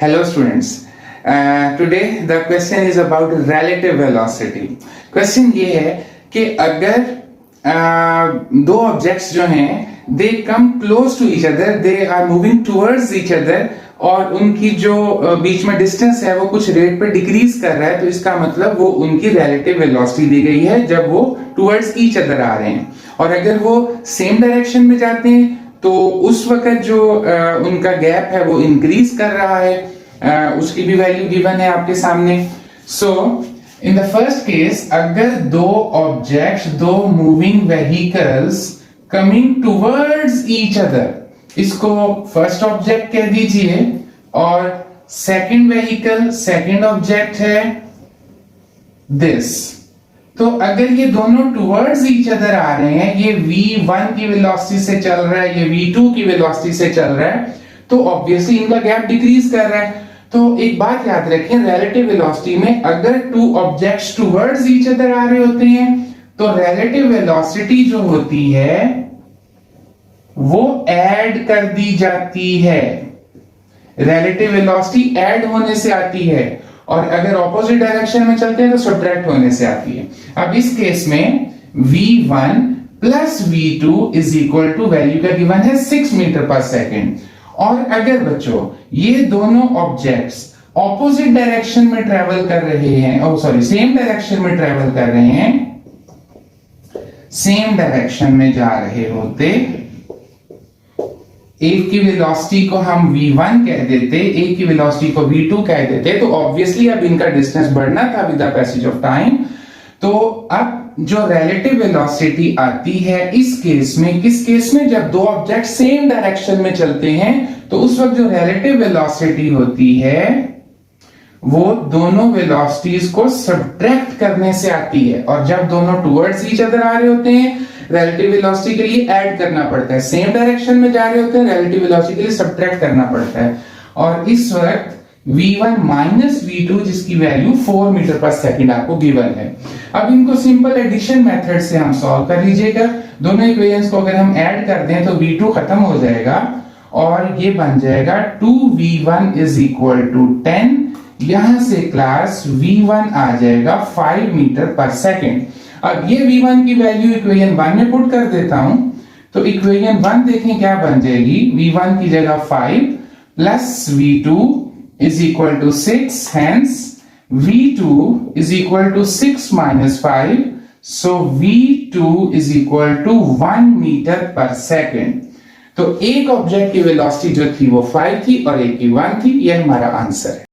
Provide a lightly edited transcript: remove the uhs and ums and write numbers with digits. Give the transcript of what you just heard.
Hello students. Today the question is about relative velocity. Question ये है कि अगर दो ऑब्जेक्ट्स जो हैं they come close to each other, they are moving towards each other और उनकी जो बीच में डिस्टेंस है वो कुछ रेट पे डिक्रीज कर रहा है, तो इसका मतलब वो उनकी रिलेटिव वेलोसिटी दी गई है जब वो टुवर्ड्स ईच अदर आ रहे हैं। और अगर वो सेम डायरेक्शन में जाते हैं तो उस वक्त जो उनका गैप है वो इंक्रीज कर रहा है, उसकी भी वैल्यू गिवन है आपके सामने। सो इन द फर्स्ट केस, अगर दो ऑब्जेक्ट्स, दो moving vehicles coming towards each other, इसको फर्स्ट ऑब्जेक्ट कह दीजिए और सेकंड व्हीकल, सेकंड ऑब्जेक्ट है दिस। तो अगर ये दोनों टुवर्ड्स ईच अदर आ रहे हैं, ये v1 की वेलोसिटी से चल रहा है, ये v2 की वेलोसिटी से चल रहा है, तो ऑब्वियसली इनका गैप डिक्रीज कर रहा है। तो एक बात याद रखें, रिलेटिव वेलोसिटी में अगर two objects towards each other आ रहे होते हैं तो रिलेटिव वेलोसिटी जो होती है वो ऐड कर दी जाती है। रिलेटिव वेलोसिटी ऐड होने से आती है और अगर ऑपोजिट डायरेक्शन में चलते हैं तो सब्ट्रैक्ट होने से आती है। अब इस केस में v1 plus v2 is equal to, value का गिवन है 6 मीटर पर सेकेंड। और अगर बच्चों ये दोनों ऑब्जेक्ट्स ऑपोजिट डायरेक्शन में ट्रेवल कर रहे हैं, सेम डायरेक्शन में ट्रेवल कर रहे हैं, सेम डायरेक्शन में जा रहे होते, एक की वेलोसिटी को हम v1 कह देते, एक की वेलोसिटी को v2 कह देते, तो ऑब्वियसली अब इनका डिस्टेंस बढ़ना था with the passage of time. तो अब जो रिलेटिव वेलोसिटी आती है इस केस में, किस केस में, जब दो ऑब्जेक्ट सेम डायरेक्शन में चलते हैं तो उस वक्त जो रिलेटिव वेलोसिटी होती है वो दोनों वेलोसिटीज को सब्ट्रैक्ट करने से आती है। और जब दोनों टुवर्ड्स ईच अदर आ रहे होते हैं, रिलेटिव वेलोसिटी के लिए ऐड करना पड़ता है, सेम डायरेक्शन में जा रहे होते हैं, रिलेटिव वेलोसिटी के लिए सब्ट्रैक्ट करना पड़ता है। और इस वक्त v1 माइनस v2 जिसकी वैल्यू 4 मीटर पर सेकंड आपको गिवन है। अब इनको सिंपल एडिशन मेथड से हम सॉल्व कर लीजिएगा। दोनों इक्वेशंस को अगर हम ऐड कर दें तो v2 खत्म हो जाएगा और ये बन जाएगा 2v1 इज इक्वल टू 10। यहां से क्लास v1 आ जाएगा 5 मीटर पर सेकेंड। अब ये v1 की वैल्यू इक्वेशन 1 में पुट कर देता हूं, तो इक्वेशन 1 देखें क्या बन जाएगी, v1 की जगह 5 plus v2 is equal to 6, hence v2 is equal to 6 minus 5, so v2 is equal to 1 metre पर सेकेंड। तो एक ऑब्जेक्ट की वेलोसिटी जो थी वो 5 थी और एक की 1 थी। यह हमारा आंसर है।